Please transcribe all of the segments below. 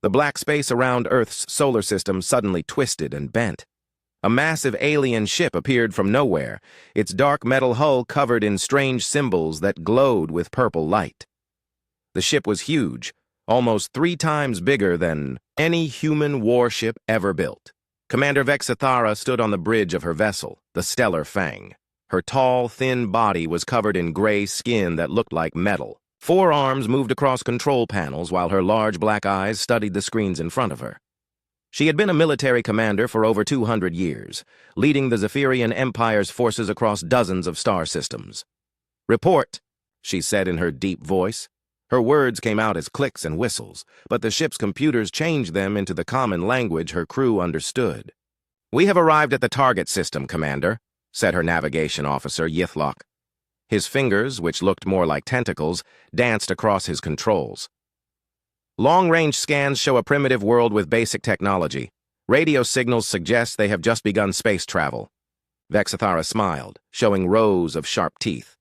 The black space around Earth's solar system suddenly twisted and bent. A massive alien ship appeared from nowhere, its dark metal hull covered in strange symbols that glowed with purple light. The ship was huge, almost 3 times bigger than any human warship ever built. Commander Vexithara stood on the bridge of her vessel, the Stellar Fang. Her tall, thin body was covered in gray skin that looked like metal. 4 arms moved across control panels while her large black eyes studied the screens in front of her. She had been a military commander for over 200 years, leading the Zephyrian Empire's forces across dozens of star systems. "Report," she said in her deep voice. Her words came out as clicks and whistles, but the ship's computers changed them into the common language her crew understood. "We have arrived at the target system, Commander," said her navigation officer, Yithlock. His fingers, which looked more like tentacles, danced across his controls. "Long-range scans show a primitive world with basic technology. Radio signals suggest they have just begun space travel." Vexithara smiled, showing rows of sharp teeth.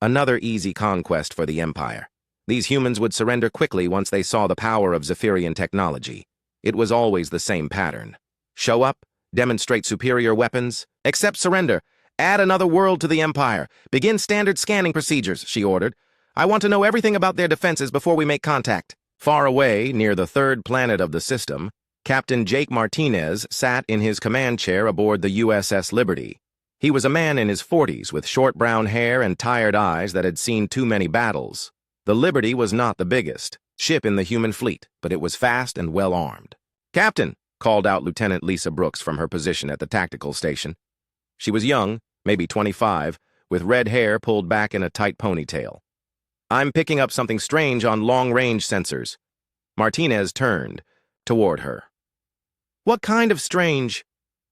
Another easy conquest for the Empire. These humans would surrender quickly once they saw the power of Zephyrian technology. It was always the same pattern. Show up, demonstrate superior weapons, accept surrender, add another world to the Empire, begin standard scanning procedures, she ordered. "I want to know everything about their defenses before we make contact." Far away, near the 3rd planet of the system, Captain Jake Martinez sat in his command chair aboard the USS Liberty. He was a man in his 40s with short brown hair and tired eyes that had seen too many battles. The Liberty was not the biggest ship in the human fleet, but it was fast and well-armed. "Captain," called out Lieutenant Lisa Brooks from her position at the tactical station. She was young, maybe 25, with red hair pulled back in a tight ponytail. "I'm picking up something strange on long-range sensors." Martinez turned toward her. "What kind of strange?"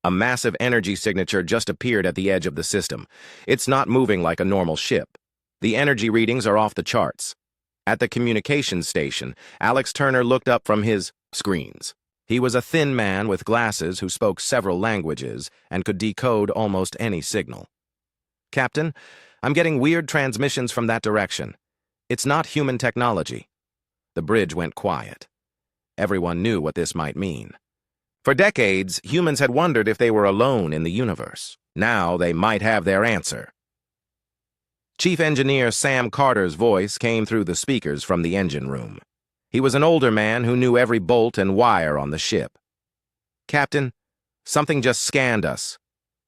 A massive energy signature just appeared at the edge of the system. It's not moving like a normal ship. The energy readings are off the charts. At the communications station, Alex Turner looked up from his screens. He was a thin man with glasses who spoke several languages and could decode almost any signal. "Captain, I'm getting weird transmissions from that direction. It's not human technology." The bridge went quiet. Everyone knew what this might mean. For decades, humans had wondered if they were alone in the universe. Now they might have their answer. Chief Engineer Sam Carter's voice came through the speakers from the engine room. He was an older man who knew every bolt and wire on the ship. "Captain, something just scanned us.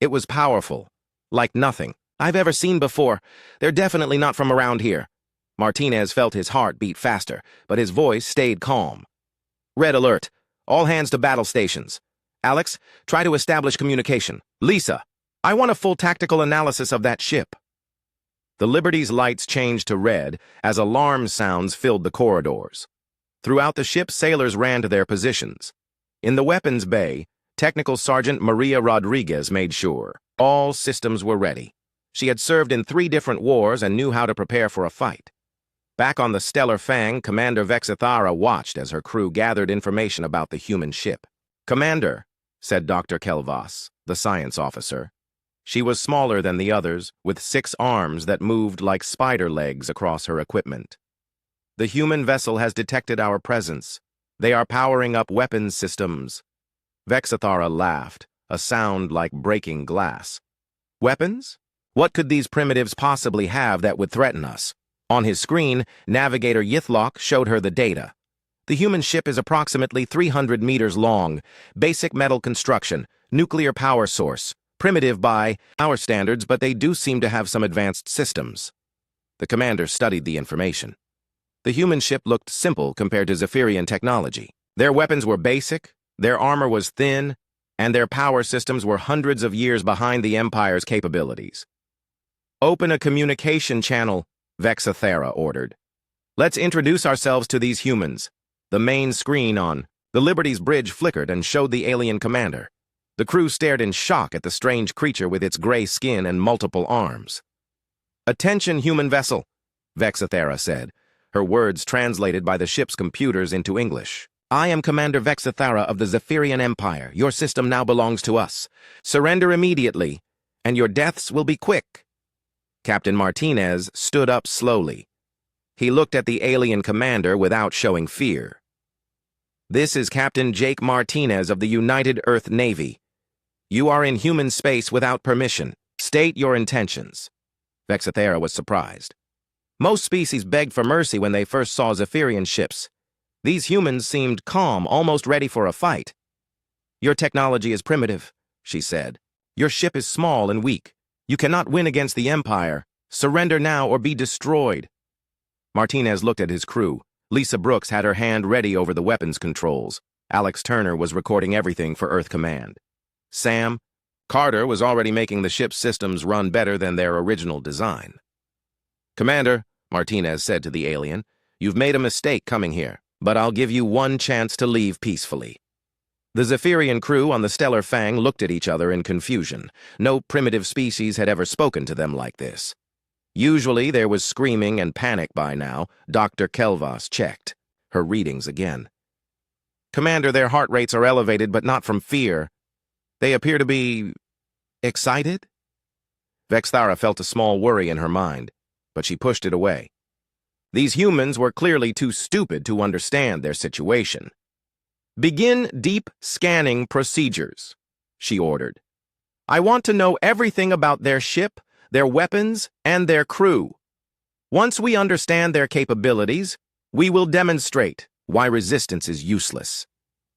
It was powerful, like nothing I've ever seen before. They're definitely not from around here." Martinez felt his heart beat faster, but his voice stayed calm. "Red alert. All hands to battle stations. Alex, try to establish communication. Lisa, I want a full tactical analysis of that ship." The Liberty's lights changed to red as alarm sounds filled the corridors. Throughout the ship, sailors ran to their positions. In the weapons bay, Technical Sergeant Maria Rodriguez made sure all systems were ready. She had served in 3 different wars and knew how to prepare for a fight. Back on the Stellar Fang, Commander Vexithara watched as her crew gathered information about the human ship. "Commander," said Dr. Kelvas, the science officer. She was smaller than the others, with 6 arms that moved like spider legs across her equipment. "The human vessel has detected our presence. They are powering up weapons systems." Vexithara laughed, a sound like breaking glass. "Weapons? What could these primitives possibly have that would threaten us?" On his screen, Navigator Yithlock showed her the data. "The human ship is approximately 300 meters long, basic metal construction, nuclear power source. Primitive by our standards, but they do seem to have some advanced systems." The commander studied the information. The human ship looked simple compared to Zephyrian technology. Their weapons were basic, their armor was thin, and their power systems were hundreds of years behind the Empire's capabilities. "Open a communication channel," Vexithara ordered. "Let's introduce ourselves to these humans." The main screen on the Liberty's bridge flickered and showed the alien commander. The crew stared in shock at the strange creature with its gray skin and multiple arms. "Attention, human vessel," Vexithara said, her words translated by the ship's computers into English. "I am Commander Vexithara of the Zephyrian Empire. Your system now belongs to us. Surrender immediately, and your deaths will be quick." Captain Martinez stood up slowly. He looked at the alien commander without showing fear. This is Captain Jake Martinez of the United Earth Navy. You are in human space without permission. State your intentions." Vexathera was surprised. Most species begged for mercy when they first saw Zephyrian ships. These humans seemed calm, almost ready for a fight. "Your technology is primitive," she said. "Your ship is small and weak. You cannot win against the Empire. Surrender now or be destroyed." Martinez looked at his crew. Lisa Brooks had her hand ready over the weapons controls. Alex Turner was recording everything for Earth Command. Sam Carter was already making the ship's systems run better than their original design. "Commander," Martinez said to the alien, "you've made a mistake coming here, but I'll give you one chance to leave peacefully." The Zephyrian crew on the Stellar Fang looked at each other in confusion. No primitive species had ever spoken to them like this. Usually there was screaming and panic by now. Dr. Kelvas checked her readings again. "Commander, their heart rates are elevated, but not from fear. They appear to be excited?" Vexthara felt a small worry in her mind, but she pushed it away. These humans were clearly too stupid to understand their situation. "Begin deep scanning procedures," she ordered. "I want to know everything about their ship, their weapons, and their crew. Once we understand their capabilities, we will demonstrate why resistance is useless."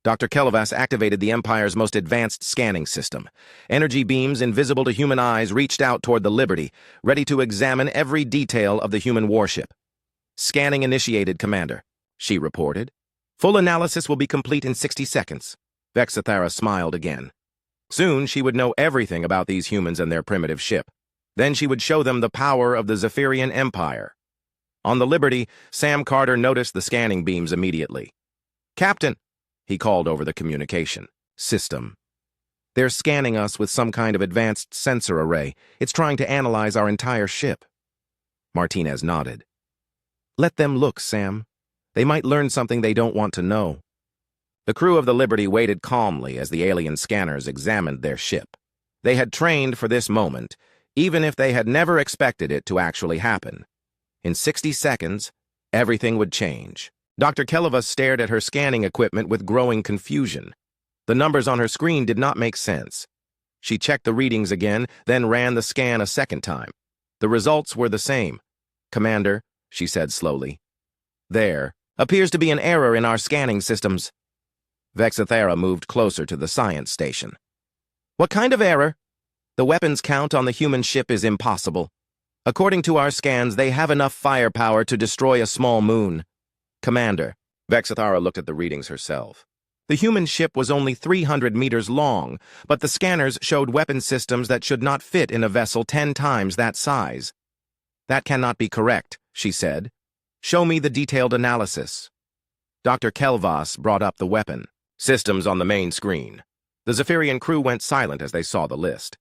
Dr. Kelvas activated the Empire's most advanced scanning system. Energy beams invisible to human eyes reached out toward the Liberty, ready to examine every detail of the human warship. "Scanning initiated, Commander," she reported. "Full analysis will be complete in 60 seconds. Vexathara smiled again. Soon she would know everything about these humans and their primitive ship. Then she would show them the power of the Zephyrian Empire. On the Liberty, Sam Carter noticed the scanning beams immediately. "Captain," he called over the communication system. "They're scanning us with some kind of advanced sensor array. It's trying to analyze our entire ship." Martinez nodded. "Let them look, Sam. They might learn something they don't want to know." The crew of the Liberty waited calmly as the alien scanners examined their ship. They had trained for this moment, even if they had never expected it to actually happen. In 60 seconds, everything would change. Dr. Kelvas stared at her scanning equipment with growing confusion. The numbers on her screen did not make sense. She checked the readings again, then ran the scan a second time. The results were the same. "Commander," she said slowly, "there appears to be an error in our scanning systems." Vexathera moved closer to the science station. "What kind of error?" "The weapons count on the human ship is impossible. According to our scans, they have enough firepower to destroy a small moon." "Commander," Vexathara looked at the readings herself. "The human ship was only 300 meters long, but the scanners showed weapon systems that should not fit in a vessel 10 times that size." "That cannot be correct," she said. "Show me the detailed analysis." Dr. Kelvas brought up the weapon systems on the main screen. The Zephyrian crew went silent as they saw the list.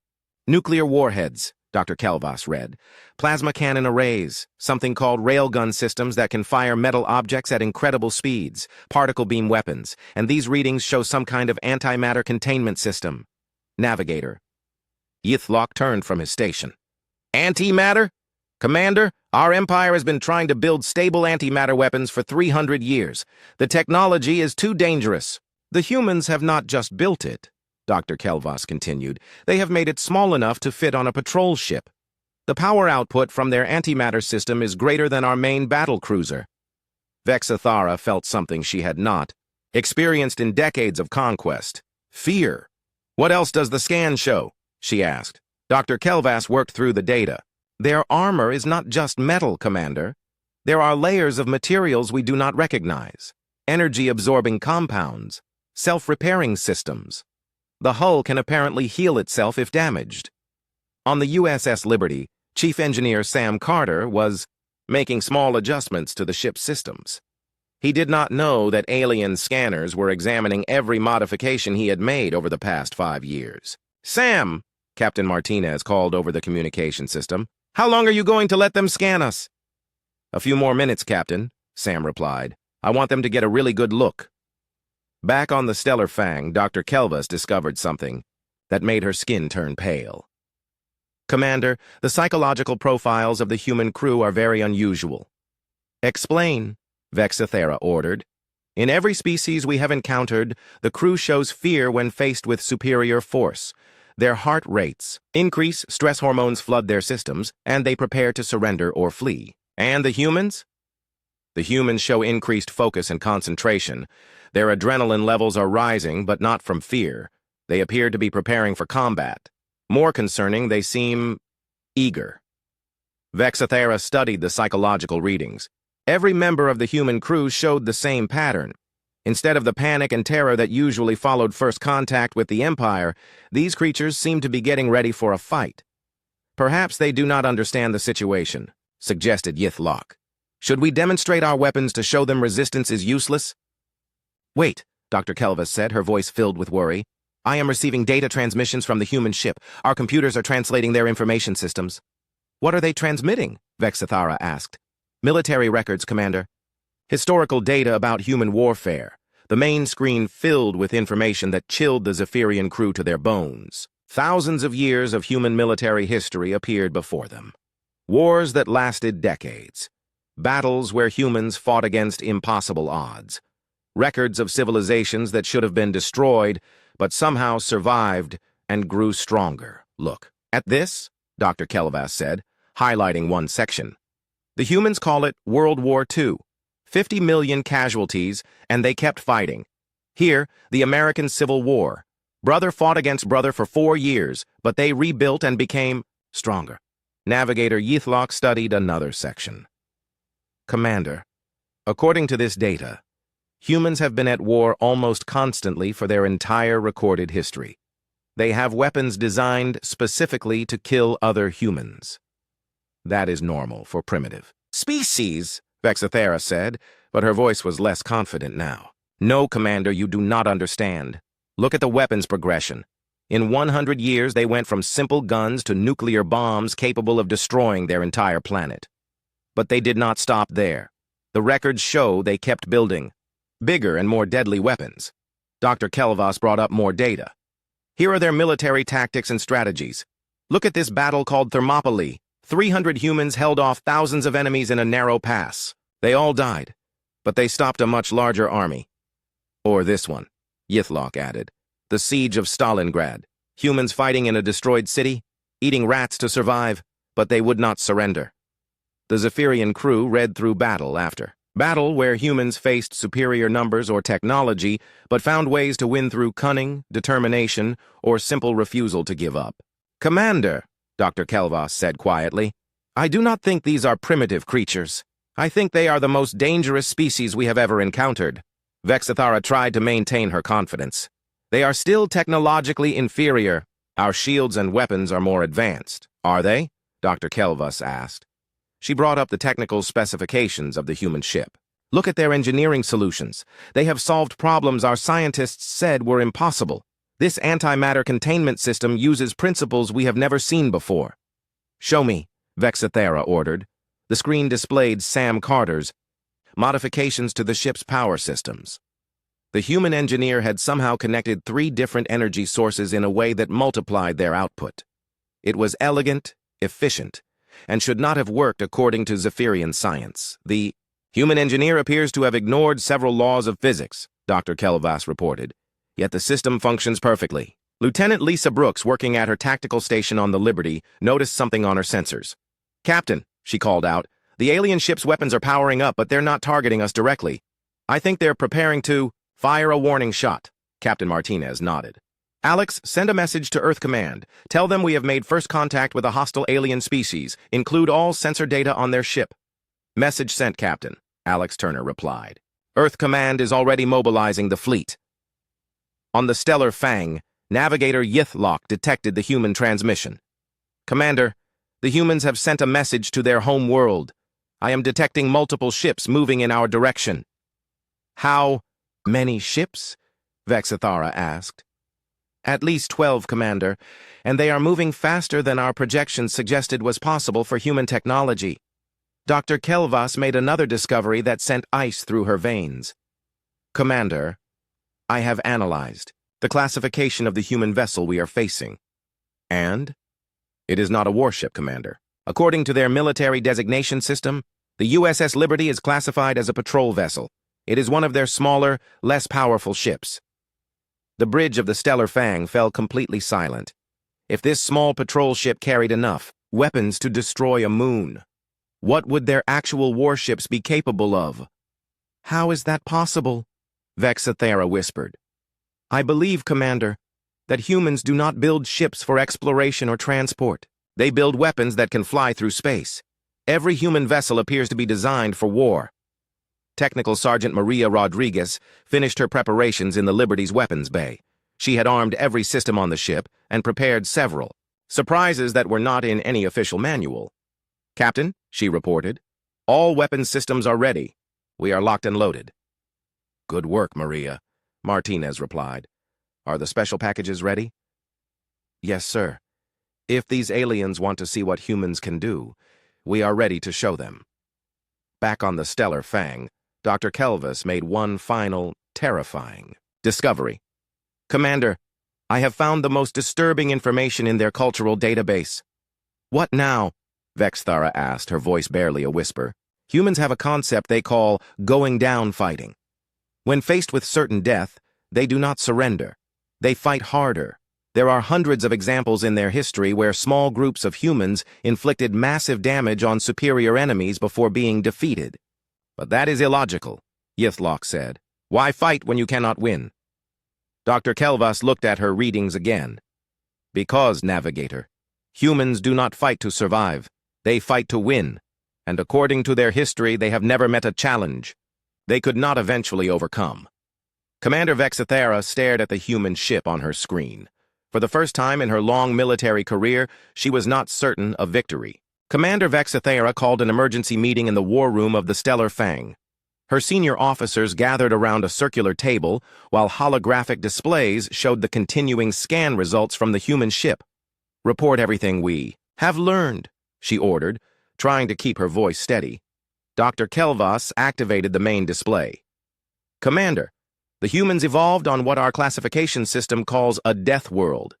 "Nuclear warheads," Dr. Kelvas read. "Plasma cannon arrays, something called railgun systems that can fire metal objects at incredible speeds, particle beam weapons, and these readings show some kind of antimatter containment system." Navigator. Yithlock turned from his station. "Antimatter? Commander, our Empire has been trying to build stable antimatter weapons for 300 years. The technology is too dangerous." "The humans have not just built it," Dr. Kelvas continued. "They have made it small enough to fit on a patrol ship. The power output from their antimatter system is greater than our main battle cruiser." Vexathara felt something she had not experienced in decades of conquest: fear. "What else does the scan show?" she asked. Dr. Kelvas worked through the data. "Their armor is not just metal, Commander. There are layers of materials we do not recognize. Energy-absorbing compounds. Self-repairing systems. The hull can apparently heal itself if damaged." On the USS Liberty, Chief Engineer Sam Carter was making small adjustments to the ship's systems. He did not know that alien scanners were examining every modification he had made over the past 5 years. "Sam," Captain Martinez called over the communication system, "how long are you going to let them scan us?" "A few more minutes, Captain," Sam replied. "I want them to get a really good look." Back on the Stellar Fang, Dr. Kelvas discovered something that made her skin turn pale. "Commander, the psychological profiles of the human crew are very unusual." "Explain," Vexathera ordered. In every species we have encountered, the crew shows fear when faced with superior force. Their heart rates increase, stress hormones flood their systems, and they prepare to surrender or flee. And the humans? The humans show increased focus and concentration. Their adrenaline levels are rising, but not from fear. They appear to be preparing for combat. More concerning, they seem eager. Vexathera studied the psychological readings. Every member of the human crew showed the same pattern. Instead of the panic and terror that usually followed first contact with the Empire, these creatures seemed to be getting ready for a fight. Perhaps they do not understand the situation, suggested Yithlok. Should we demonstrate our weapons to show them resistance is useless? Wait, Dr. Kelvas said, her voice filled with worry. I am receiving data transmissions from the human ship. Our computers are translating their information systems. What are they transmitting? Vexathara asked. Military records, Commander. Historical data about human warfare. The main screen filled with information that chilled the Zephyrian crew to their bones. Thousands of years of human military history appeared before them. Wars that lasted decades. Battles where humans fought against impossible odds. Records of civilizations that should have been destroyed, but somehow survived and grew stronger. Look, at this, Dr. Kelvas said, highlighting one section. The humans call it World War II. 50 million casualties, and they kept fighting. Here, the American Civil War. Brother fought against brother for 4 years, but they rebuilt and became stronger. Navigator Yithlok studied another section. Commander, according to this data, humans have been at war almost constantly for their entire recorded history. They have weapons designed specifically to kill other humans. That is normal for primitive species, Vexathera said, but her voice was less confident now. No, Commander, you do not understand. Look at the weapons progression. In 100 years, they went from simple guns to nuclear bombs capable of destroying their entire planet. But they did not stop there. The records show they kept building bigger and more deadly weapons. Dr. Kelvas brought up more data. Here are their military tactics and strategies. Look at this battle called Thermopylae. 300 humans held off thousands of enemies in a narrow pass. They all died, but they stopped a much larger army. Or this one, Yithlok added. The siege of Stalingrad. Humans fighting in a destroyed city, eating rats to survive, but they would not surrender. The Zephyrian crew read through battle after. Battle where humans faced superior numbers or technology, but found ways to win through cunning, determination, or simple refusal to give up. Commander, Dr. Kelvas said quietly, I do not think these are primitive creatures. I think they are the most dangerous species we have ever encountered. Vexathara tried to maintain her confidence. They are still technologically inferior. Our shields and weapons are more advanced. Are they? Dr. Kelvas asked. She brought up the technical specifications of the human ship. Look at their engineering solutions. They have solved problems our scientists said were impossible. This antimatter containment system uses principles we have never seen before. Show me, Vexathera ordered. The screen displayed Sam Carter's modifications to the ship's power systems. The human engineer had somehow connected 3 different energy sources in a way that multiplied their output. It was elegant, efficient, and should not have worked according to Zephyrian science. The human engineer appears to have ignored several laws of physics, Dr. Kelvas reported. Yet the system functions perfectly. Lieutenant Lisa Brooks, working at her tactical station on the Liberty, noticed something on her sensors. Captain, she called out, the alien ship's weapons are powering up, but they're not targeting us directly. I think they're preparing to fire a warning shot. Captain Martinez nodded. Alex, send a message to Earth Command. Tell them we have made first contact with a hostile alien species. Include all sensor data on their ship. Message sent, Captain, Alex Turner replied. Earth Command is already mobilizing the fleet. On the Stellar Fang, Navigator Yithlok detected the human transmission. Commander, the humans have sent a message to their home world. I am detecting multiple ships moving in our direction. How many ships? Vexathara asked. At least 12, Commander, and they are moving faster than our projections suggested was possible for human technology. Dr. Kelvas made another discovery that sent ice through her veins. Commander, I have analyzed the classification of the human vessel we are facing. And? It is not a warship, Commander. According to their military designation system, the USS Liberty is classified as a patrol vessel. It is one of their smaller, less powerful ships. The bridge of the Stellar Fang fell completely silent. If this small patrol ship carried enough weapons to destroy a moon, what would their actual warships be capable of? How is that possible? Vexathera whispered. I believe, Commander, that humans do not build ships for exploration or transport. They build weapons that can fly through space. Every human vessel appears to be designed for war. Technical Sergeant Maria Rodriguez finished her preparations in the Liberty's weapons bay. She had armed every system on the ship and prepared several surprises that were not in any official manual. Captain, she reported, all weapons systems are ready. We are locked and loaded. Good work, Maria, Martinez replied. Are the special packages ready? Yes, sir. If these aliens want to see what humans can do, we are ready to show them. Back on the Stellar Fang, Dr. Kelvis made one final, terrifying discovery. Commander, I have found the most disturbing information in their cultural database. What now? Vexthara asked, her voice barely a whisper. Humans have a concept they call going down fighting. When faced with certain death, they do not surrender. They fight harder. There are hundreds of examples in their history where small groups of humans inflicted massive damage on superior enemies before being defeated. But that is illogical, Yithlok said. Why fight when you cannot win? Dr. Kelvas looked at her readings again. Because, Navigator, humans do not fight to survive. They fight to win. And according to their history, they have never met a challenge they could not eventually overcome. Commander Vexathera stared at the human ship on her screen. For the first time in her long military career, she was not certain of victory. Commander Vexathera called an emergency meeting in the war room of the Stellar Fang. Her senior officers gathered around a circular table, while holographic displays showed the continuing scan results from the human ship. Report everything we have learned, she ordered, trying to keep her voice steady. Dr. Kelvas activated the main display. Commander, the humans evolved on what our classification system calls a death world.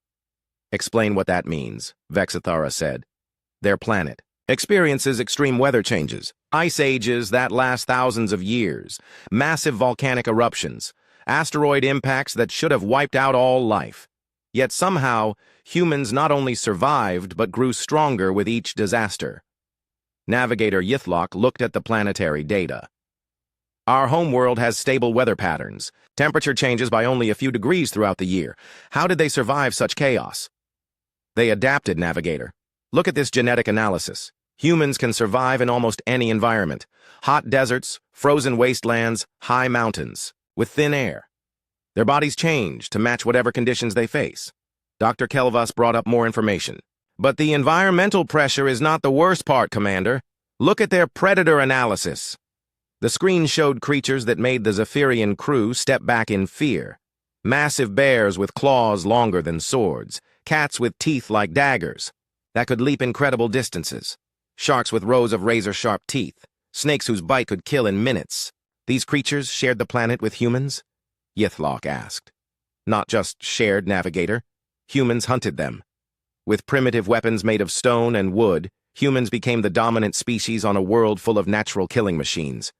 Explain what that means, Vexathara said. Their planet experiences extreme weather changes, ice ages that last thousands of years, massive volcanic eruptions, asteroid impacts that should have wiped out all life. Yet somehow, humans not only survived but grew stronger with each disaster. Navigator Yithlok looked at the planetary data. Our homeworld has stable weather patterns. Temperature changes by only a few degrees throughout the year. How did they survive such chaos? They adapted, Navigator. Look at this genetic analysis. Humans can survive in almost any environment. Hot deserts, frozen wastelands, high mountains, with thin air. Their bodies change to match whatever conditions they face. Dr. Kelvas brought up more information. But the environmental pressure is not the worst part, Commander. Look at their predator analysis. The screen showed creatures that made the Zephyrian crew step back in fear. Massive bears with claws longer than swords, cats with teeth like daggers that could leap incredible distances, sharks with rows of razor-sharp teeth, snakes whose bite could kill in minutes. These creatures shared the planet with humans? Yithlok asked. Not just shared, Navigator. Humans hunted them. With primitive weapons made of stone and wood, humans became the dominant species on a world full of natural killing machines.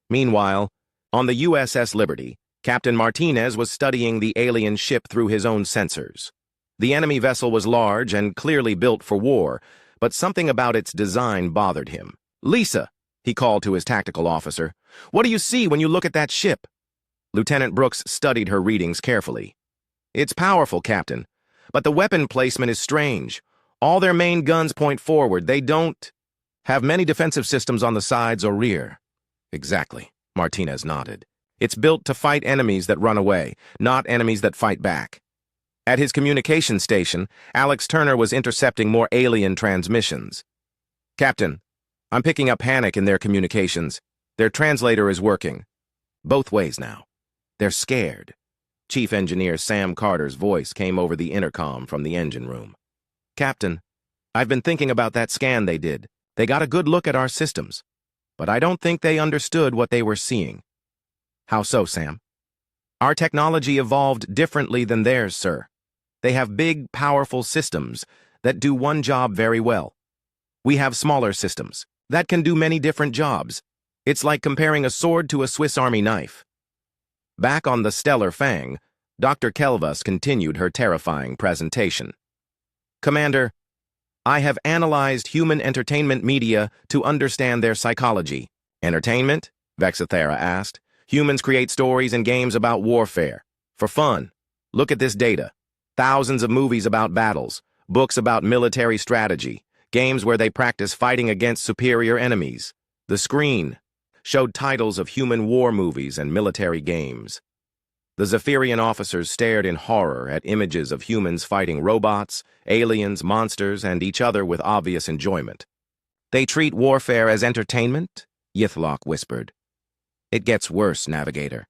Meanwhile, on the USS Liberty, Captain Martinez was studying the alien ship through his own sensors. The enemy vessel was large and clearly built for war, but something about its design bothered him. Lisa, he called to his tactical officer, what do you see when you look at that ship? Lieutenant Brooks studied her readings carefully. It's powerful, Captain, but the weapon placement is strange. All their main guns point forward. They don't have many defensive systems on the sides or rear. Exactly, Martinez nodded. It's built to fight enemies that run away, not enemies that fight back. At his communication station, Alex Turner was intercepting more alien transmissions. Captain, I'm picking up panic in their communications. Their translator is working. Both ways now. They're scared. Chief Engineer Sam Carter's voice came over the intercom from the engine room. Captain, I've been thinking about that scan they did. They got a good look at our systems, but I don't think they understood what they were seeing. How so, Sam? Our technology evolved differently than theirs, sir. They have big, powerful systems that do one job very well. We have smaller systems that can do many different jobs. It's like comparing a sword to a Swiss Army knife. Back on the Stellar Fang, Dr. Kelvas continued her terrifying presentation. Commander, I have analyzed human entertainment media to understand their psychology. Entertainment? Vexathera asked. Humans create stories and games about warfare. For fun. Look at this data. Thousands of movies about battles, books about military strategy, games where they practice fighting against superior enemies. The screen showed titles of human war movies and military games. The Zephyrian officers stared in horror at images of humans fighting robots, aliens, monsters, and each other with obvious enjoyment. They treat warfare as entertainment? Yithlock whispered. It gets worse, Navigator.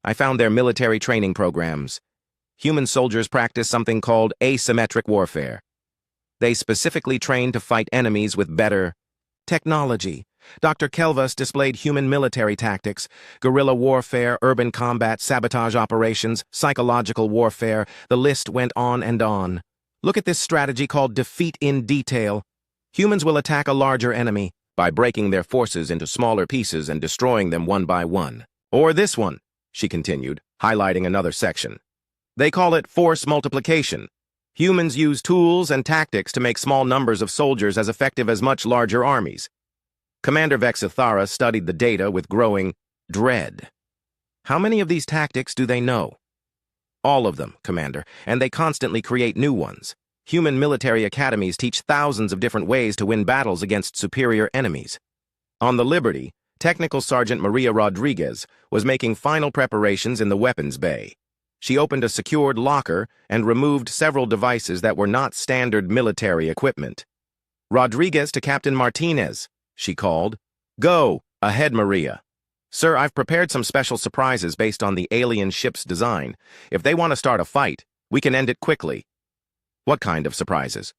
I found their military training programs. Human soldiers practice something called asymmetric warfare. They specifically train to fight enemies with better technology. Dr. Kelvas displayed human military tactics, guerrilla warfare, urban combat, sabotage operations, psychological warfare. The list went on and on. Look at this strategy called defeat in detail. Humans will attack a larger enemy by breaking their forces into smaller pieces and destroying them one by one. Or this one, she continued, highlighting another section. They call it force multiplication. Humans use tools and tactics to make small numbers of soldiers as effective as much larger armies. Commander Vexathara studied the data with growing dread. How many of these tactics do they know? All of them, Commander, and they constantly create new ones. Human military academies teach thousands of different ways to win battles against superior enemies. On the Liberty, Technical Sergeant Maria Rodriguez was making final preparations in the weapons bay. She opened a secured locker and removed several devices that were not standard military equipment. Rodriguez to Captain Martinez, she called. Go, ahead, Maria. Sir, I've prepared some special surprises based on the alien ship's design. If they want to start a fight, we can end it quickly. What kind of surprises?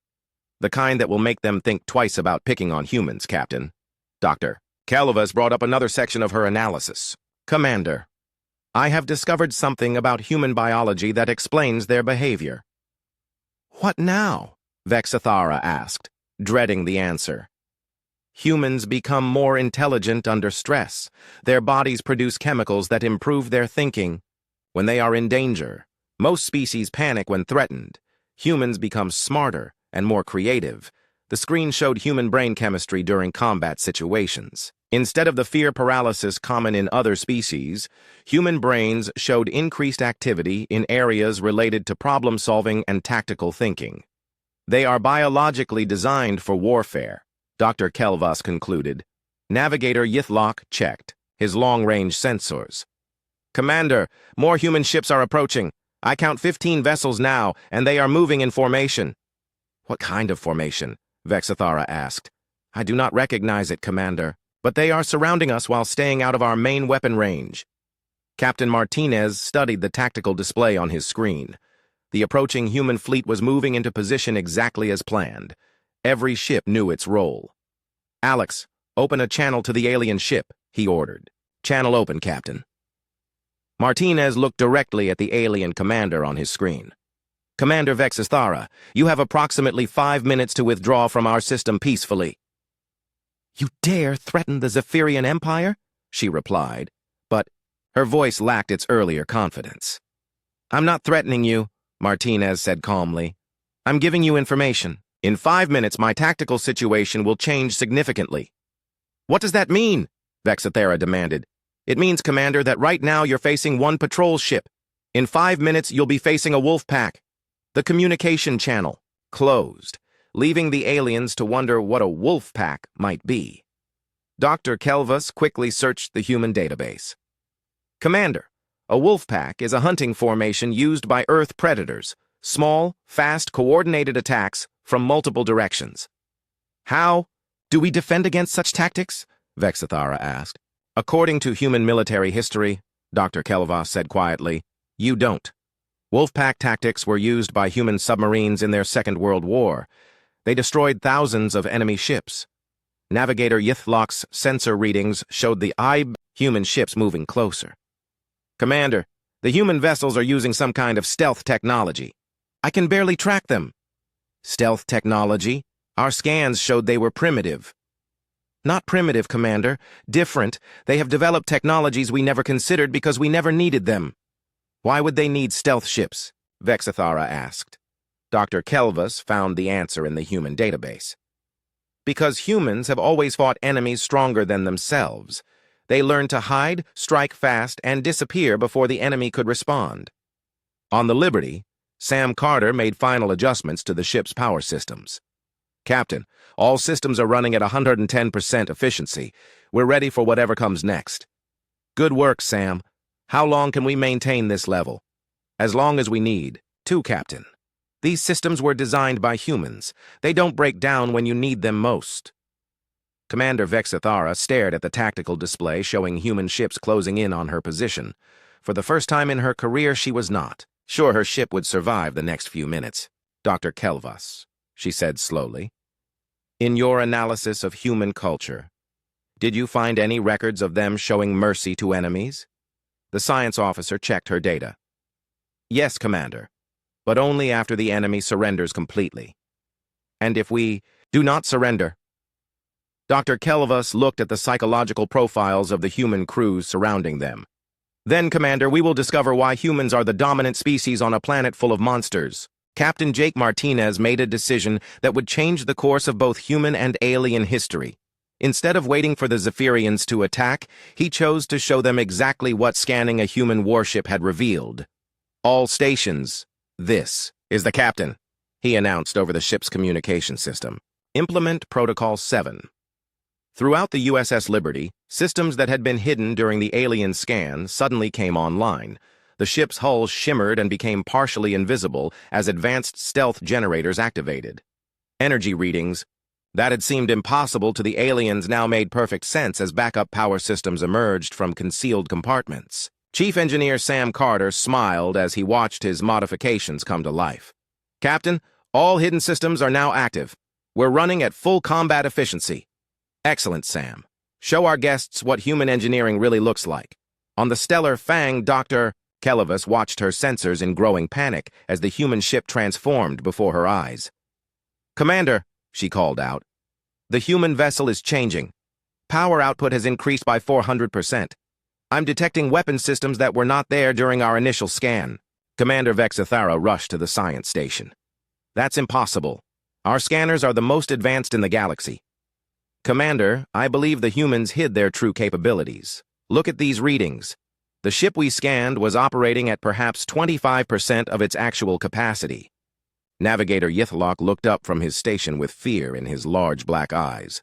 The kind that will make them think twice about picking on humans, Captain. Dr. Kelvas brought up another section of her analysis. Commander, I have discovered something about human biology that explains their behavior. What now? Vexathara asked, dreading the answer. Humans become more intelligent under stress. Their bodies produce chemicals that improve their thinking. When they are in danger, most species panic when threatened. Humans become smarter and more creative. The screen showed human brain chemistry during combat situations. Instead of the fear paralysis common in other species, human brains showed increased activity in areas related to problem-solving and tactical thinking. They are biologically designed for warfare, Dr. Kelvas concluded. Navigator Yithlock checked his long-range sensors. Commander, more human ships are approaching. I count 15 vessels now, and they are moving in formation. What kind of formation? Vexathara asked. I do not recognize it, Commander, but they are surrounding us while staying out of our main weapon range. Captain Martinez studied the tactical display on his screen. The approaching human fleet was moving into position exactly as planned. Every ship knew its role. Alex, open a channel to the alien ship, he ordered. Channel open, Captain. Martinez looked directly at the alien commander on his screen. Commander Vexathara, you have approximately 5 minutes to withdraw from our system peacefully. You dare threaten the Zephyrian Empire? She replied, but her voice lacked its earlier confidence. I'm not threatening you, Martinez said calmly. I'm giving you information. In 5 minutes, my tactical situation will change significantly. What does that mean? Vexathara demanded. It means, Commander, that right now you're facing one patrol ship. In 5 minutes, you'll be facing a wolf pack. The communication channel closed, leaving the aliens to wonder what a wolf pack might be. Dr. Kelvas quickly searched the human database. Commander, a wolf pack is a hunting formation used by Earth predators. Small, fast, coordinated attacks from multiple directions. How do we defend against such tactics? Vexathara asked. According to human military history, Dr. Kelvas said quietly, you don't. Wolfpack tactics were used by human submarines in their Second World War. They destroyed thousands of enemy ships. Navigator Yithlock's sensor readings showed the human ships moving closer. Commander, the human vessels are using some kind of stealth technology. I can barely track them. Stealth technology? Our scans showed they were primitive. Not primitive, Commander. Different. They have developed technologies we never considered because we never needed them. Why would they need stealth ships? Vexithara asked. Dr. Kelvus found the answer in the human database. Because humans have always fought enemies stronger than themselves. They learned to hide, strike fast, and disappear before the enemy could respond. On the Liberty, Sam Carter made final adjustments to the ship's power systems. Captain, all systems are running at 110% efficiency. We're ready for whatever comes next. Good work, Sam. How long can we maintain this level? As long as we need. To, Captain. These systems were designed by humans. They don't break down when you need them most. Commander Vexithara stared at the tactical display showing human ships closing in on her position. For the first time in her career, she was not sure her ship would survive the next few minutes. Dr. Kelvus, she said slowly. In your analysis of human culture, did you find any records of them showing mercy to enemies? The science officer checked her data. Yes, Commander, but only after the enemy surrenders completely. And if we do not surrender? Dr. Kelvus looked at the psychological profiles of the human crews surrounding them. Then, Commander, we will discover why humans are the dominant species on a planet full of monsters. Captain Jake Martinez made a decision that would change the course of both human and alien history. Instead of waiting for the Zephyrians to attack, he chose to show them exactly what scanning a human warship had revealed. All stations, this is the captain, he announced over the ship's communication system. Implement Protocol 7. Throughout the USS Liberty, systems that had been hidden during the alien scan suddenly came online. The ship's hull shimmered and became partially invisible as advanced stealth generators activated. Energy readings that had seemed impossible to the aliens now made perfect sense as backup power systems emerged from concealed compartments. Chief Engineer Sam Carter smiled as he watched his modifications come to life. Captain, all hidden systems are now active. We're running at full combat efficiency. Excellent, Sam. Show our guests what human engineering really looks like. On the stellar Fang, Dr. Kelvus watched her sensors in growing panic as the human ship transformed before her eyes. Commander, she called out, the human vessel is changing. Power output has increased by 400%. I'm detecting weapon systems that were not there during our initial scan. Commander Vexithara rushed to the science station. That's impossible. Our scanners are the most advanced in the galaxy. Commander, I believe the humans hid their true capabilities. Look at these readings. The ship we scanned was operating at perhaps 25% of its actual capacity. Navigator Yithlok looked up from his station with fear in his large black eyes.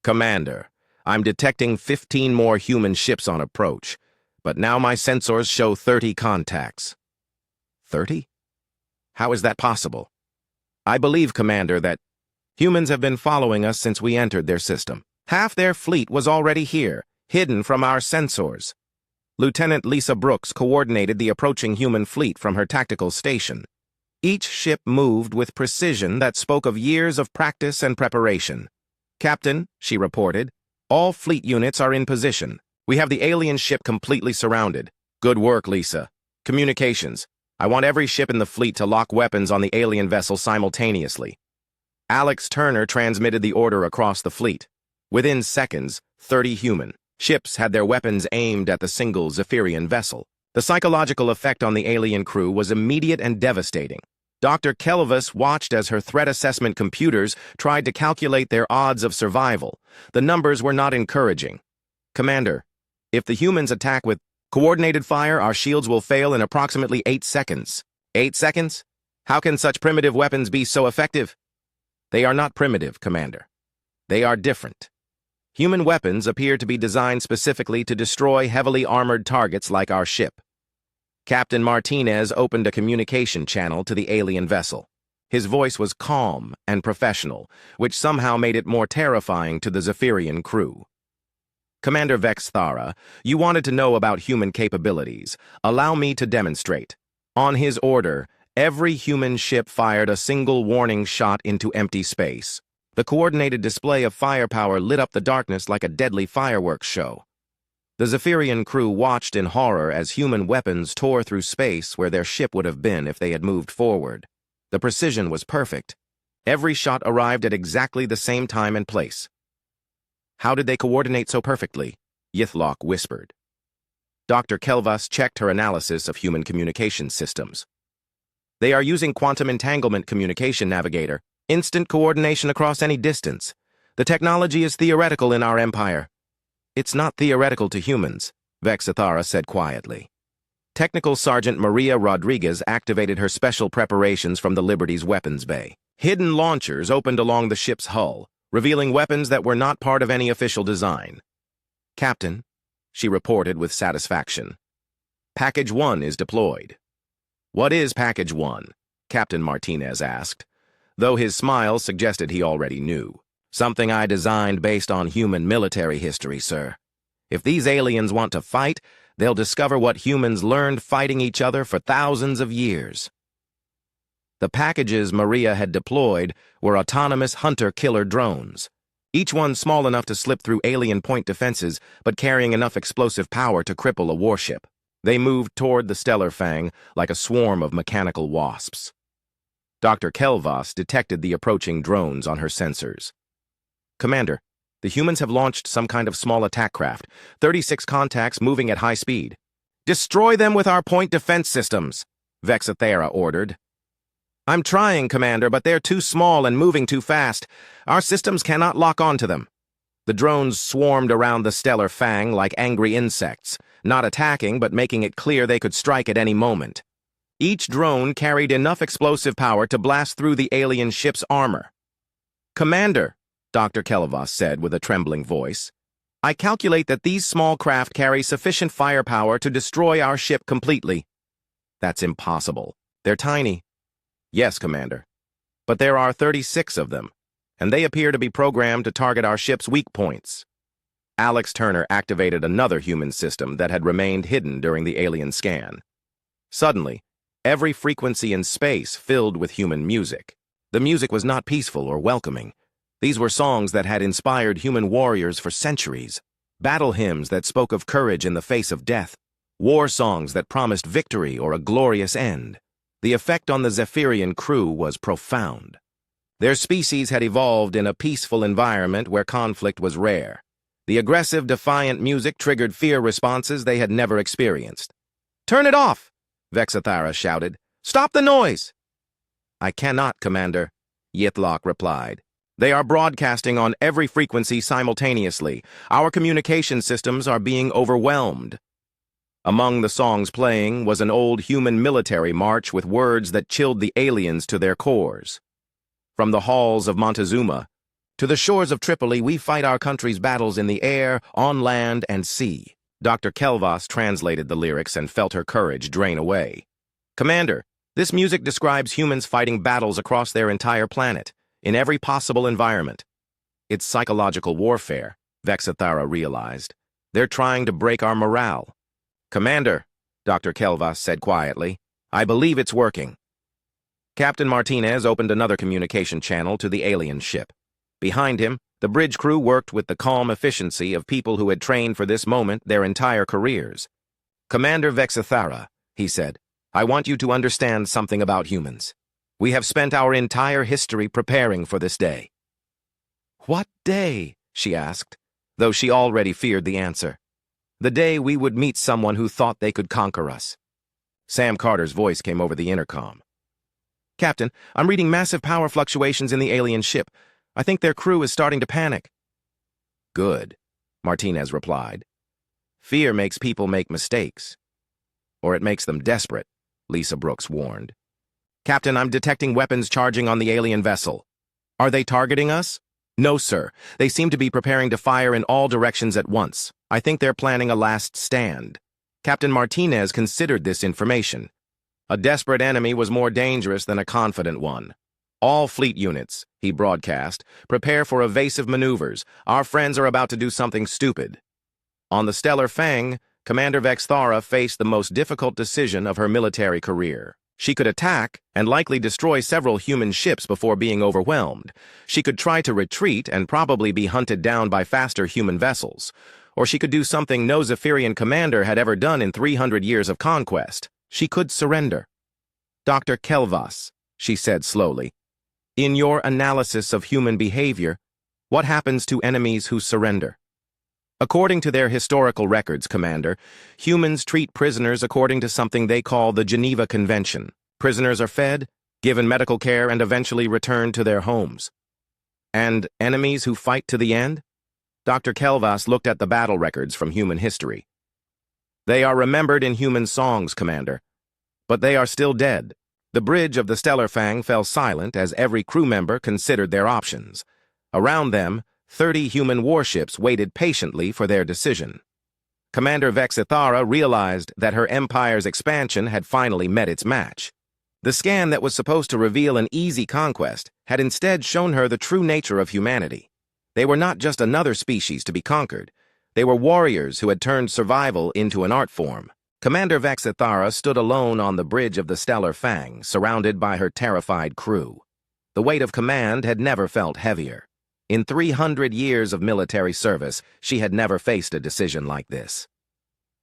Commander, I'm detecting 15 more human ships on approach, but now my sensors show 30 contacts. 30? How is that possible? I believe, Commander, that humans have been following us since we entered their system. Half their fleet was already here, hidden from our sensors. Lieutenant Lisa Brooks coordinated the approaching human fleet from her tactical station. Each ship moved with precision that spoke of years of practice and preparation. Captain, she reported, all fleet units are in position. We have the alien ship completely surrounded. Good work, Lisa. Communications. I want every ship in the fleet to lock weapons on the alien vessel simultaneously. Alex Turner transmitted the order across the fleet. Within seconds, 30 human ships had their weapons aimed at the single Zephyrian vessel. The psychological effect on the alien crew was immediate and devastating. Dr. Kelvus watched as her threat assessment computers tried to calculate their odds of survival. The numbers were not encouraging. Commander, if the humans attack with coordinated fire, our shields will fail in approximately 8 seconds. 8 seconds? How can such primitive weapons be so effective? They are not primitive, Commander. They are different. Human weapons appear to be designed specifically to destroy heavily armored targets like our ship. Captain Martinez opened a communication channel to the alien vessel. His voice was calm and professional, which somehow made it more terrifying to the Zephyrian crew. Commander Vexithara, you wanted to know about human capabilities. Allow me to demonstrate. On his order, every human ship fired a single warning shot into empty space. The coordinated display of firepower lit up the darkness like a deadly fireworks show. The Zephyrian crew watched in horror as human weapons tore through space where their ship would have been if they had moved forward. The precision was perfect. Every shot arrived at exactly the same time and place. How did they coordinate so perfectly? Yithlok whispered. Dr. Kelvas checked her analysis of human communication systems. They are using quantum entanglement communication navigator, instant coordination across any distance. The technology is theoretical in our empire. It's not theoretical to humans, Vexathara said quietly. Technical Sergeant Maria Rodriguez activated her special preparations from the Liberty's weapons bay. Hidden launchers opened along the ship's hull, revealing weapons that were not part of any official design. Captain, she reported with satisfaction. Package 1 is deployed. What is Package 1? Captain Martinez asked, though his smile suggested he already knew. Something I designed based on human military history, sir. If these aliens want to fight, they'll discover what humans learned fighting each other for thousands of years. The packages Maria had deployed were autonomous hunter-killer drones, each one small enough to slip through alien point defenses but carrying enough explosive power to cripple a warship. They moved toward the stellar fang like a swarm of mechanical wasps. Dr. Kelvas detected the approaching drones on her sensors. Commander, the humans have launched some kind of small attack craft, 36 contacts moving at high speed. Destroy them with our point defense systems, Vexathara ordered. I'm trying, Commander, but they're too small and moving too fast. Our systems cannot lock onto them. The drones swarmed around the stellar fang like angry insects, not attacking but making it clear they could strike at any moment. Each drone carried enough explosive power to blast through the alien ship's armor. Commander, Dr. Kelvas said with a trembling voice, I calculate that these small craft carry sufficient firepower to destroy our ship completely. That's impossible. They're tiny. Yes, Commander. But there are 36 of them, and they appear to be programmed to target our ship's weak points. Alex Turner activated another human system that had remained hidden during the alien scan. Suddenly, every frequency in space filled with human music. The music was not peaceful or welcoming. These were songs that had inspired human warriors for centuries, battle hymns that spoke of courage in the face of death, war songs that promised victory or a glorious end. The effect on the Zephyrian crew was profound. Their species had evolved in a peaceful environment where conflict was rare. The aggressive, defiant music triggered fear responses they had never experienced. Turn it off, Vexathara shouted. Stop the noise! I cannot, Commander, Yithlok replied. They are broadcasting on every frequency simultaneously. Our communication systems are being overwhelmed. Among the songs playing was an old human military march with words that chilled the aliens to their cores. From the halls of Montezuma to the shores of Tripoli, we fight our country's battles in the air, on land, and sea. Dr. Kelvas translated the lyrics and felt her courage drain away. Commander, this music describes humans fighting battles across their entire planet, in every possible environment. It's psychological warfare, Vexathara realized. They're trying to break our morale. Commander, Dr. Kelvas said quietly, I believe it's working. Captain Martinez opened another communication channel to the alien ship. Behind him, the bridge crew worked with the calm efficiency of people who had trained for this moment their entire careers. Commander Vexathara, he said, I want you to understand something about humans. We have spent our entire history preparing for this day. What day? She asked, though she already feared the answer. The day we would meet someone who thought they could conquer us. Sam Carter's voice came over the intercom. Captain, I'm reading massive power fluctuations in the alien ship. I think their crew is starting to panic. Good, Martinez replied. Fear makes people make mistakes. Or it makes them desperate, Lisa Brooks warned. Captain, I'm detecting weapons charging on the alien vessel. Are they targeting us? No, sir. They seem to be preparing to fire in all directions at once. I think they're planning a last stand. Captain Martinez considered this information. A desperate enemy was more dangerous than a confident one. All fleet units, he broadcast, prepare for evasive maneuvers. Our friends are about to do something stupid. On the Stellar Fang, Commander Vexathara faced the most difficult decision of her military career. She could attack and likely destroy several human ships before being overwhelmed. She could try to retreat and probably be hunted down by faster human vessels. Or she could do something no Zephyrian commander had ever done in 300 years of conquest. She could surrender. Dr. Kelvas, she said slowly, in your analysis of human behavior, What happens to enemies who surrender? According to their historical records, Commander, humans treat prisoners according to something they call the Geneva Convention. Prisoners are fed, given medical care, and eventually returned to their homes. And enemies who fight to the end? Dr. Kelvas looked at the battle records from human history. They are remembered in human songs, Commander, but they are still dead. The bridge of the Stellar Fang fell silent as every crew member considered their options. Around them, 30 human warships waited patiently for their decision. Commander Vexithara realized that her empire's expansion had finally met its match. The scan that was supposed to reveal an easy conquest had instead shown her the true nature of humanity. They were not just another species to be conquered. They were warriors who had turned survival into an art form. Commander Vexithara stood alone on the bridge of the Stellar Fang, surrounded by her terrified crew. The weight of command had never felt heavier. In 300 years of military service, she had never faced a decision like this.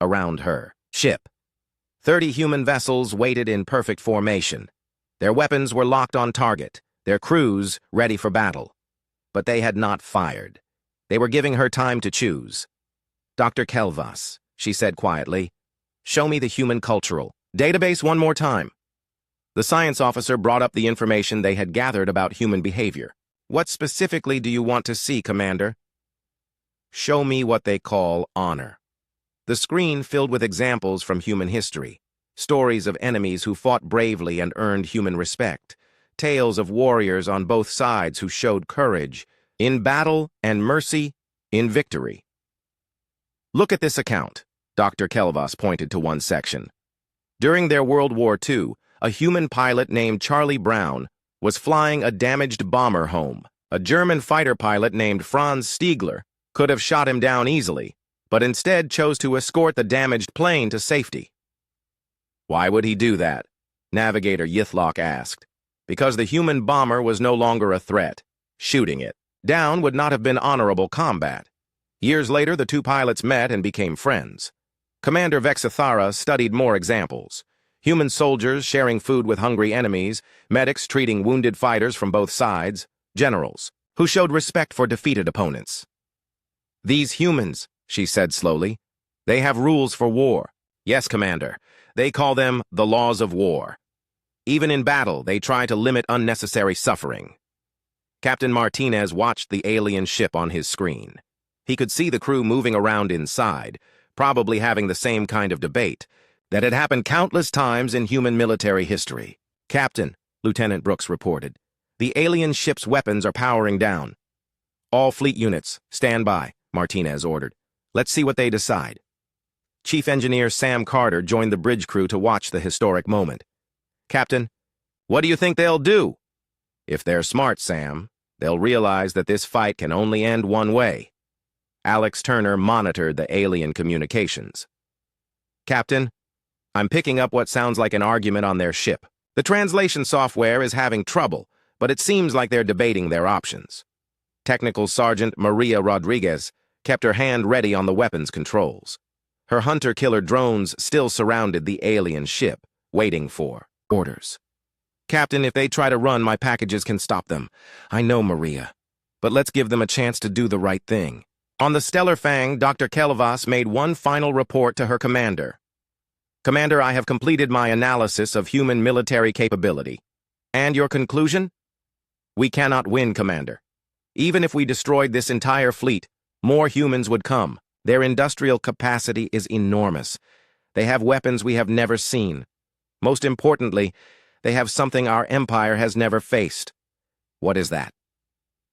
Around her ship, 30 human vessels waited in perfect formation. Their weapons were locked on target, their crews ready for battle. But they had not fired. They were giving her time to choose. Dr. Kelvas, she said quietly, show me the human cultural database one more time. The science officer brought up the information they had gathered about human behavior. What specifically do you want to see, Commander? Show me what they call honor. The screen filled with examples from human history, stories of enemies who fought bravely and earned human respect, tales of warriors on both sides who showed courage in battle and mercy in victory. Look at this account. Dr. Kelvas pointed to one section. During their World War II, a human pilot named Charlie Brown was flying a damaged bomber home. A German fighter pilot named Franz Stiegler could have shot him down easily, but instead chose to escort the damaged plane to safety. Why would he do that? Navigator Yithlok asked. Because the human bomber was no longer a threat. Shooting it down would not have been honorable combat. Years later, the two pilots met and became friends. Commander Vexithara studied more examples. Human soldiers sharing food with hungry enemies, medics treating wounded fighters from both sides, generals who showed respect for defeated opponents. These humans, she said slowly, they have rules for war. Yes, Commander. They call them the laws of war. Even in battle, they try to limit unnecessary suffering. Captain Martinez watched the alien ship on his screen. He could see the crew moving around inside, probably having the same kind of debate that had happened countless times in human military history. Captain, Lieutenant Brooks reported, the alien ship's weapons are powering down. All fleet units, stand by, Martinez ordered. Let's see what they decide. Chief Engineer Sam Carter joined the bridge crew to watch the historic moment. Captain, what do you think they'll do? If they're smart, Sam, they'll realize that this fight can only end one way. Alex Turner monitored the alien communications. Captain, I'm picking up what sounds like an argument on their ship. The translation software is having trouble, but it seems like they're debating their options. Technical Sergeant Maria Rodriguez kept her hand ready on the weapons controls. Her hunter-killer drones still surrounded the alien ship, waiting for orders. Captain, if they try to run, my packages can stop them. I know, Maria. But let's give them a chance to do the right thing. On the Stellar Fang, Dr. Kelvas made one final report to her commander. Commander, I have completed my analysis of human military capability. And your conclusion? We cannot win, Commander. Even if we destroyed this entire fleet, more humans would come. Their industrial capacity is enormous. They have weapons we have never seen. Most importantly, they have something our empire has never faced. What is that?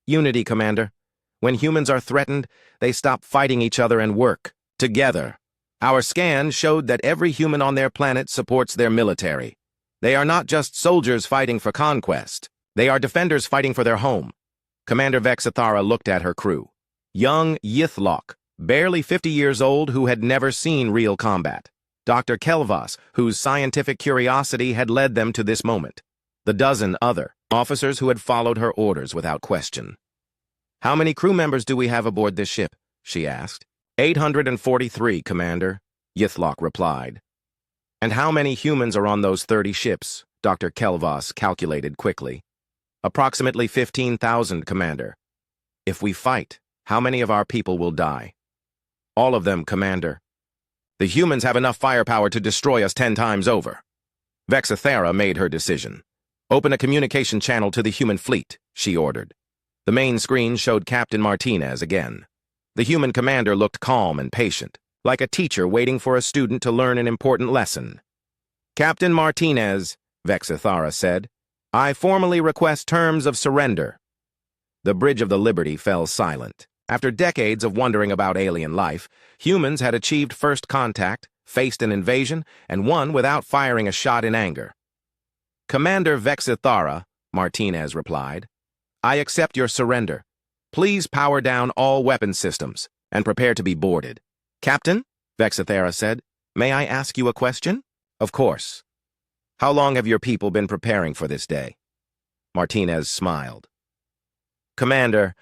Unity, Commander. When humans are threatened, they stop fighting each other and work together. Our scan showed that every human on their planet supports their military. They are not just soldiers fighting for conquest. They are defenders fighting for their home. Commander Vexithara looked at her crew. Young Yithlok, barely 50 years old, who had never seen real combat. Dr. Kelvas, whose scientific curiosity had led them to this moment. The dozen other officers who had followed her orders without question. How many crew members do we have aboard this ship? She asked. 843, Commander, Yithlok replied. And how many humans are on those 30 ships? Dr. Kelvas calculated quickly. Approximately 15,000, Commander. If we fight, how many of our people will die? All of them, Commander. The humans have enough firepower to destroy us 10 times over. Vexithera made her decision. Open a communication channel to the human fleet, she ordered. The main screen showed Captain Martinez again. The human commander looked calm and patient, like a teacher waiting for a student to learn an important lesson. Captain Martinez, Vexithera said, I formally request terms of surrender. The Bridge of the Liberty fell silent. After decades of wondering about alien life, humans had achieved first contact, faced an invasion, and won without firing a shot in anger. Commander Vexithera, Martinez replied, I accept your surrender. Please power down all weapon systems and prepare to be boarded. Captain, Vexithera said, may I ask you a question? Of course. How long have your people been preparing for this day? Martinez smiled. Commander,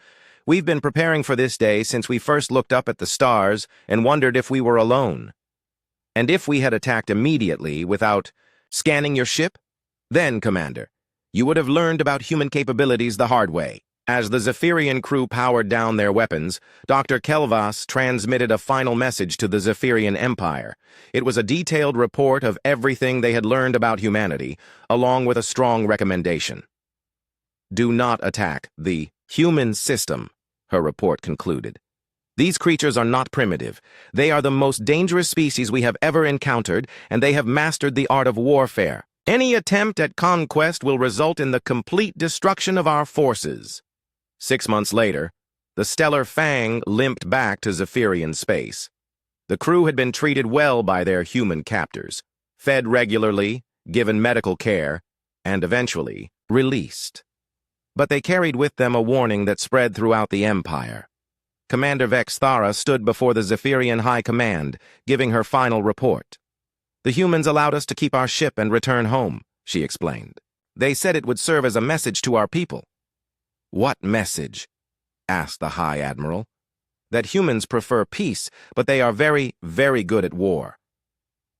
we've been preparing for this day since we first looked up at the stars and wondered if we were alone. And if we had attacked immediately without scanning your ship? Then, Commander, you would have learned about human capabilities the hard way. As the Zephyrian crew powered down their weapons, Dr. Kelvas transmitted a final message to the Zephyrian Empire. It was a detailed report of everything they had learned about humanity, along with a strong recommendation. Do not attack the human system, her report concluded. These creatures are not primitive. They are the most dangerous species we have ever encountered, and they have mastered the art of warfare. Any attempt at conquest will result in the complete destruction of our forces. 6 months later, the stellar Fang limped back to Zephyrian space. The crew had been treated well by their human captors, fed regularly, given medical care, and eventually released. But they carried with them a warning that spread throughout the Empire. Commander Vexithera stood before the Zephyrian High Command, giving her final report. The humans allowed us to keep our ship and return home, she explained. They said it would serve as a message to our people. What message? Asked the High Admiral. That humans prefer peace, but they are very, very good at war.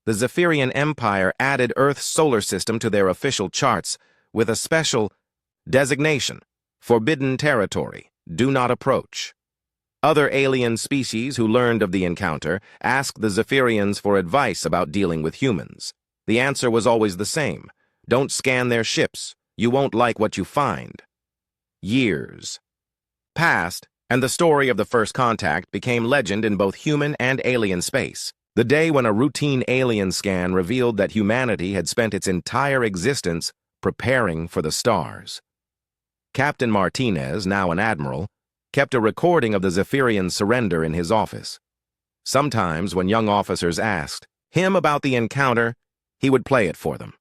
The Zephyrian Empire added Earth's solar system to their official charts with a special designation, Forbidden Territory, Do Not Approach. Other alien species who learned of the encounter asked the Zephyrians for advice about dealing with humans. The answer was always the same. Don't scan their ships. You won't like what you find. Years passed, and the story of the first contact became legend in both human and alien space. The day when a routine alien scan revealed that humanity had spent its entire existence preparing for the stars. Captain Martinez, now an admiral, kept a recording of the Zephyrian surrender in his office. Sometimes, when young officers asked him about the encounter, he would play it for them.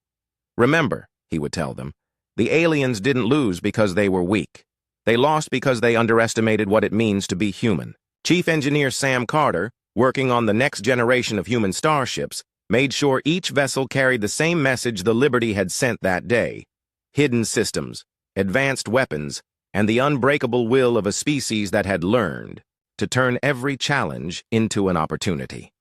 Remember, he would tell them, the aliens didn't lose because they were weak. They lost because they underestimated what it means to be human. Chief Engineer Sam Carter, working on the next generation of human starships, made sure each vessel carried the same message the Liberty had sent that day: hidden systems, advanced weapons, and the unbreakable will of a species that had learned to turn every challenge into an opportunity.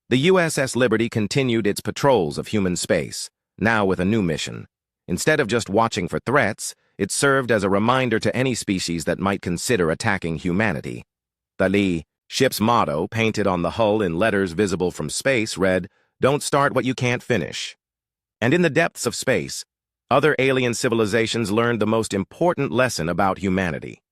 The USS Liberty continued its patrols of human space, now with a new mission. Instead of just watching for threats, it served as a reminder to any species that might consider attacking humanity. The ship's motto, painted on the hull in letters visible from space, read, "Don't start what you can't finish." And in the depths of space, other alien civilizations learned the most important lesson about humanity.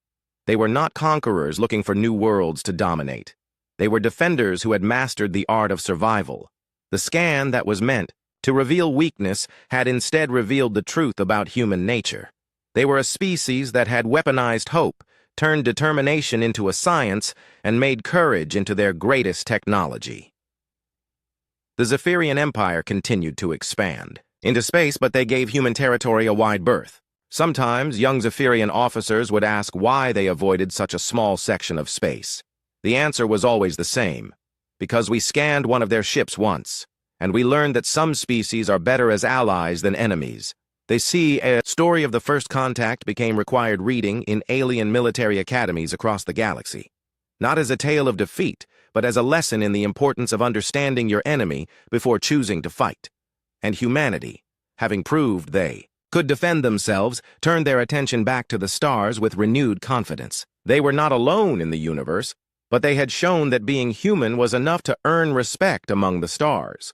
They were not conquerors looking for new worlds to dominate. They were defenders who had mastered the art of survival. The scan that was meant to reveal weakness had instead revealed the truth about human nature. They were a species that had weaponized hope, turned determination into a science, and made courage into their greatest technology. The Zephyrian Empire continued to expand into space, but they gave human territory a wide berth. Sometimes young Zephyrian officers would ask why they avoided such a small section of space. The answer was always the same: because we scanned one of their ships once, and we learned that some species are better as allies than enemies. They see a story of the first contact became required reading in alien military academies across the galaxy. Not as a tale of defeat, but as a lesson in the importance of understanding your enemy before choosing to fight. And humanity, having proved they could defend themselves, turned their attention back to the stars with renewed confidence. They were not alone in the universe, but they had shown that being human was enough to earn respect among the stars.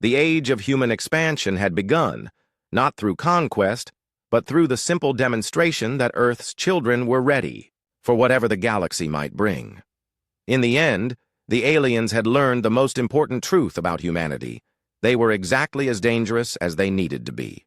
The age of human expansion had begun, not through conquest, but through the simple demonstration that Earth's children were ready for whatever the galaxy might bring. In the end, the aliens had learned the most important truth about humanity. They were exactly as dangerous as they needed to be.